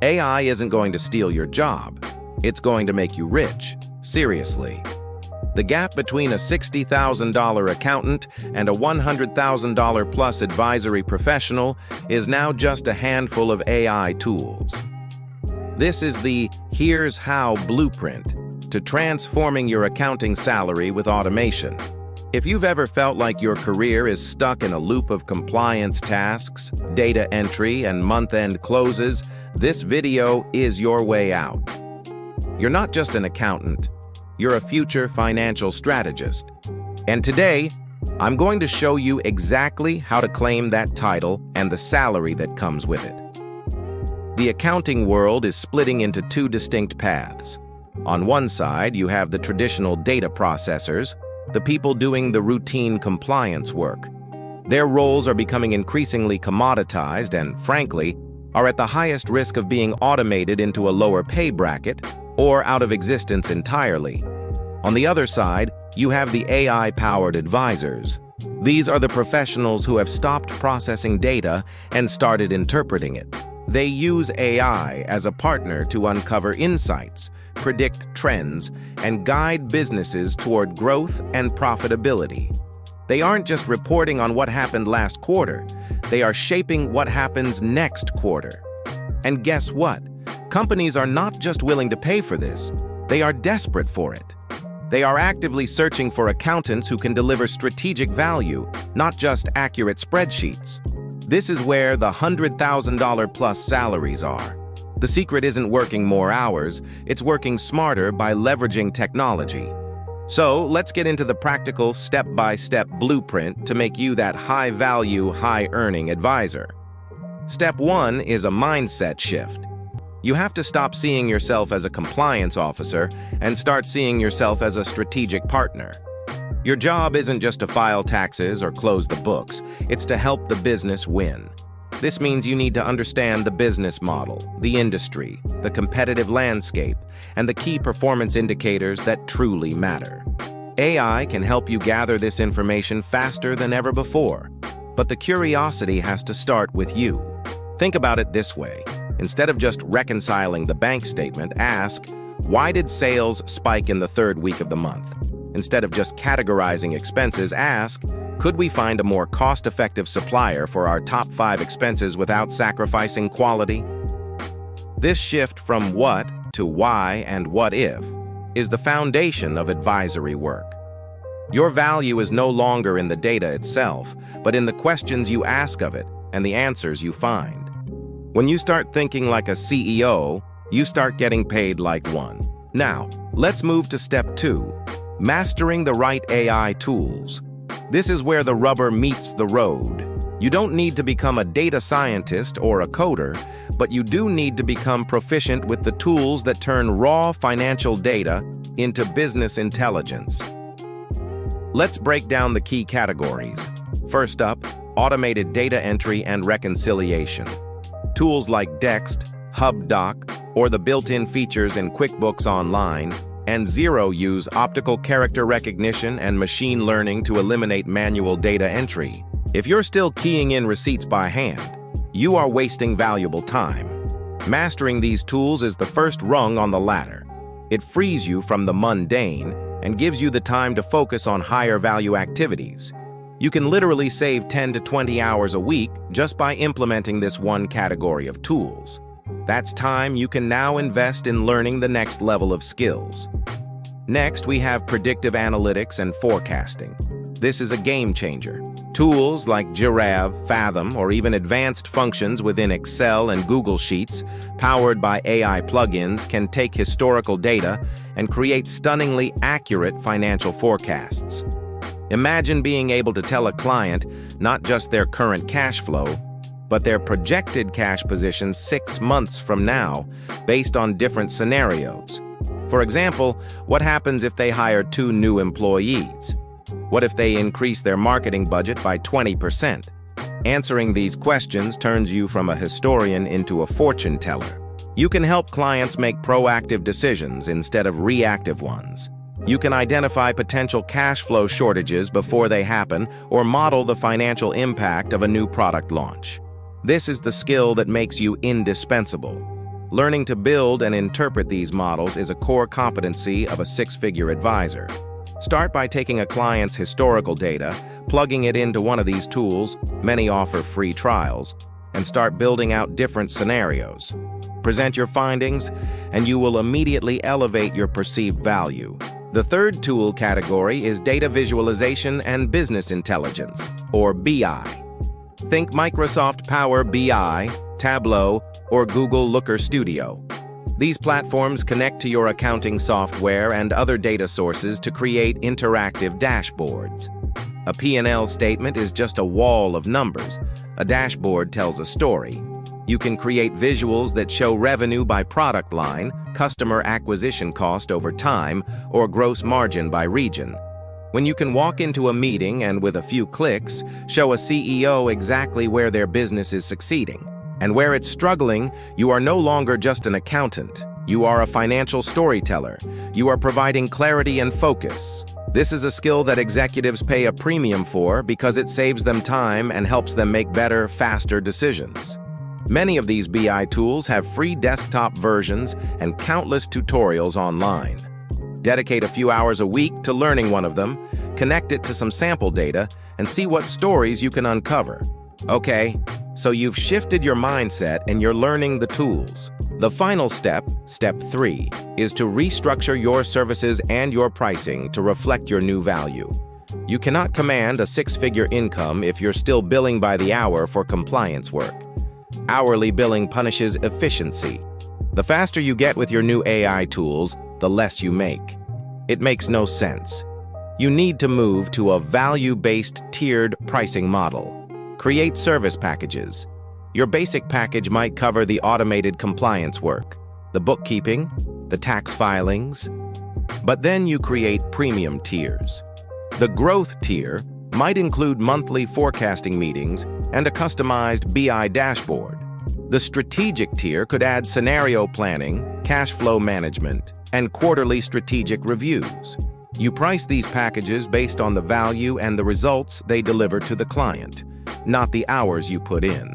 AI isn't going to steal your job. It's going to make you rich. Seriously. The gap between a $60,000 accountant and a $100,000 plus advisory professional is now just a handful of AI tools. This is the Here's How blueprint to transforming your accounting salary with automation. If you've ever felt like your career is stuck in a loop of compliance tasks, data entry, and month-end closes, this video is your way out. You're not just an accountant. You're a future financial strategist. And today, I'm going to show you exactly how to claim that title and the salary that comes with it. The accounting world is splitting into two distinct paths. On one side, you have the traditional data processors, the people doing the routine compliance work. Their roles are becoming increasingly commoditized and, frankly, are at the highest risk of being automated into a lower pay bracket or out of existence entirely. On the other side, you have the AI-powered advisors. These are the professionals who have stopped processing data and started interpreting it. They use AI as a partner to uncover insights, predict trends, and guide businesses toward growth and profitability. They aren't just reporting on what happened last quarter, they are shaping what happens next quarter. And guess what? Companies are not just willing to pay for this, they are desperate for it. They are actively searching for accountants who can deliver strategic value, not just accurate spreadsheets. This is where the $100,000 plus salaries are. The secret isn't working more hours, it's working smarter by leveraging technology. So let's get into the practical step-by-step blueprint to make you that high-value, high-earning advisor. Step 1 is a mindset shift. You have to stop seeing yourself as a compliance officer and start seeing yourself as a strategic partner. Your job isn't just to file taxes or close the books, it's to help the business win. This means you need to understand the business model, the industry, the competitive landscape, and the key performance indicators that truly matter. AI can help you gather this information faster than ever before, but the curiosity has to start with you. Think about it this way. Instead of just reconciling the bank statement, ask, why did sales spike in the third week of the month? Instead of just categorizing expenses, ask, could we find a more cost-effective supplier for our top 5 expenses without sacrificing quality? This shift from what to why and what if is the foundation of advisory work. Your value is no longer in the data itself, but in the questions you ask of it and the answers you find. When you start thinking like a CEO, you start getting paid like one. Now, let's move to step 2, mastering the right AI tools. This is where the rubber meets the road. You don't need to become a data scientist or a coder, but you do need to become proficient with the tools that turn raw financial data into business intelligence. Let's break down the key categories. First up, automated data entry and reconciliation. Tools like Dext, HubDoc, or the built-in features in QuickBooks Online, and Xero use optical character recognition and machine learning to eliminate manual data entry. If you're still keying in receipts by hand, you are wasting valuable time. Mastering these tools is the first rung on the ladder. It frees you from the mundane and gives you the time to focus on higher value activities. You can literally save 10 to 20 hours a week just by implementing this one category of tools. That's time you can now invest in learning the next level of skills. Next, we have predictive analytics and forecasting. This is a game changer. Tools like Giraffe, Fathom, or even advanced functions within Excel and Google Sheets, powered by AI plugins, can take historical data and create stunningly accurate financial forecasts. Imagine being able to tell a client not just their current cash flow, but their projected cash position 6 months from now, based on different scenarios. For example, what happens if they hire 2 new employees? What if they increase their marketing budget by 20%? Answering these questions turns you from a historian into a fortune teller. You can help clients make proactive decisions instead of reactive ones. You can identify potential cash flow shortages before they happen or model the financial impact of a new product launch. This is the skill that makes you indispensable. Learning to build and interpret these models is a core competency of a six-figure advisor. Start by taking a client's historical data, plugging it into one of these tools, many offer free trials, and start building out different scenarios. Present your findings, and you will immediately elevate your perceived value. The third tool category is data visualization and business intelligence, or BI. Think Microsoft Power BI, Tableau, or Google Looker Studio. These platforms connect to your accounting software and other data sources to create interactive dashboards. A P&L statement is just a wall of numbers. A dashboard tells a story. You can create visuals that show revenue by product line, customer acquisition cost over time, or gross margin by region. When you can walk into a meeting and with a few clicks, show a CEO exactly where their business is succeeding. And where it's struggling, you are no longer just an accountant. You are a financial storyteller. You are providing clarity and focus. This is a skill that executives pay a premium for because it saves them time and helps them make better, faster decisions. Many of these BI tools have free desktop versions and countless tutorials online. Dedicate a few hours a week to learning one of them, connect it to some sample data, and see what stories you can uncover. Okay, so you've shifted your mindset and you're learning the tools. The final step, step 3, is to restructure your services and your pricing to reflect your new value. You cannot command a six-figure income if you're still billing by the hour for compliance work. Hourly billing punishes efficiency. The faster you get with your new AI tools, the less you make. It makes no sense. You need to move to a value-based tiered pricing model. Create service packages. Your basic package might cover the automated compliance work, the bookkeeping, the tax filings. But then you create premium tiers. The growth tier might include monthly forecasting meetings and a customized BI dashboard. The strategic tier could add scenario planning, cash flow management, and quarterly strategic reviews. You price these packages based on the value and the results they deliver to the client, not the hours you put in.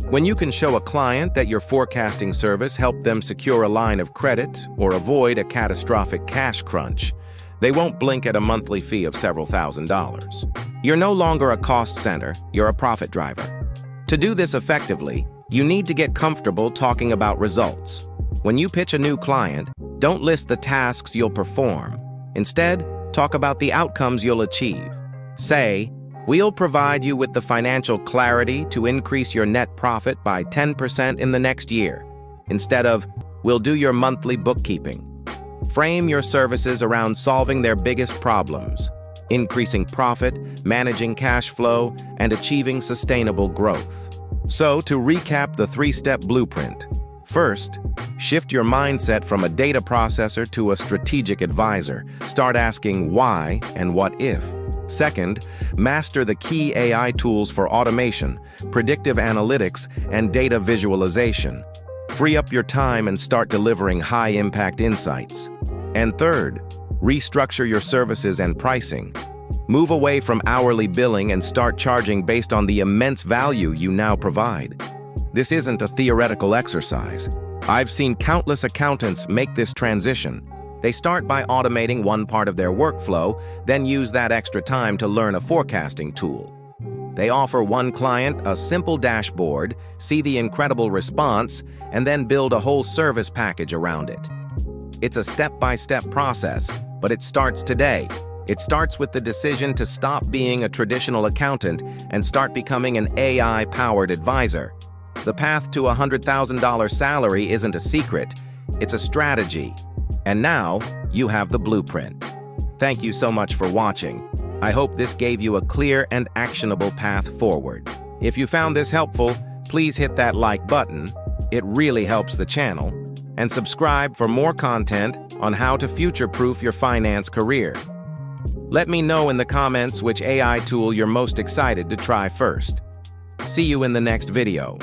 When you can show a client that your forecasting service helped them secure a line of credit or avoid a catastrophic cash crunch, they won't blink at a monthly fee of several $1,000s. You're no longer a cost center, you're a profit driver. To do this effectively, you need to get comfortable talking about results. When you pitch a new client, don't list the tasks you'll perform. Instead, talk about the outcomes you'll achieve. Say, "We'll provide you with the financial clarity to increase your net profit by 10% in the next year," instead of, "We'll do your monthly bookkeeping." Frame your services around solving their biggest problems, increasing profit, managing cash flow, and achieving sustainable growth. So, to recap the 3-step blueprint. First, shift your mindset from a data processor to a strategic advisor. Start asking why and what if. Second, master the key AI tools for automation, predictive analytics, and data visualization. Free up your time and start delivering high-impact insights. And third, restructure your services and pricing. Move away from hourly billing and start charging based on the immense value you now provide. This isn't a theoretical exercise. I've seen countless accountants make this transition. They start by automating one part of their workflow, then use that extra time to learn a forecasting tool. They offer one client a simple dashboard, see the incredible response, and then build a whole service package around it. It's a step-by-step process, but it starts today. It starts with the decision to stop being a traditional accountant and start becoming an AI-powered advisor. The path to a $100,000 salary isn't a secret, it's a strategy. And now, you have the blueprint. Thank you so much for watching. I hope this gave you a clear and actionable path forward. If you found this helpful, please hit that like button. It really helps the channel. And subscribe for more content on how to future-proof your finance career. Let me know in the comments which AI tool you're most excited to try first. See you in the next video.